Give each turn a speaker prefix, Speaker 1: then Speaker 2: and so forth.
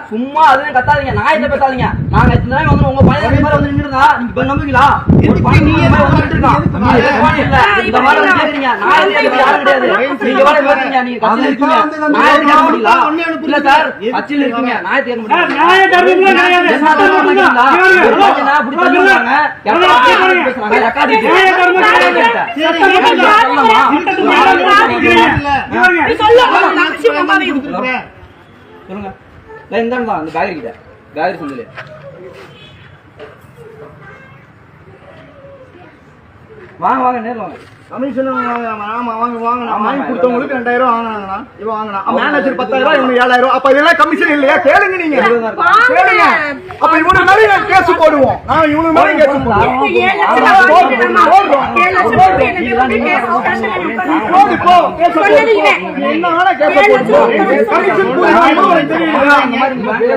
Speaker 1: சும்மா அதுவே கத்தாதீங்க, நாயத்தை பேசாதீங்க. நாங்க வந்து உங்க பையன் வந்து நின்றுதா நீங்க நம்புவீங்களா? ஒரு பையன் இந்த மாதிரி கேக்குறீங்க, நாயத்தை யாரும் கிடையாது. நீங்க எவ்வளவு பேசுறீங்க? நீங்க கட்சியில இருக்கீங்க, நாயத்தை கேட்க முடியல. இல்ல சார், கட்சியில இருக்கீங்க, நாயத்தை கேட்க முடியல. சொல்லுங்க. இந்த காய்கறி கிட்ட காய்கறி சந்தையில வாங்க வாங்க நேர்ல வாங்க.
Speaker 2: கமிஷன் வாங்க கொடுத்தவங்களுக்கு 2000 ரூபாய் வாங்கினாங்கண்ணா. இவன் வாங்கினா மேனேஜர் 10,000 இவங்க 7,000. அப்ப இதெல்லாம் கமிஷன் இல்லையா? கேளுங்க நீங்க, கேளுங்க. அப்ப இவனுக்கு மேல கேஸ் போடுவோம். நான் இவனுக்கு மேல கேஸ் போடுவோம். என்ன வேணா கேஸ் போடுவோம். கமிஷன்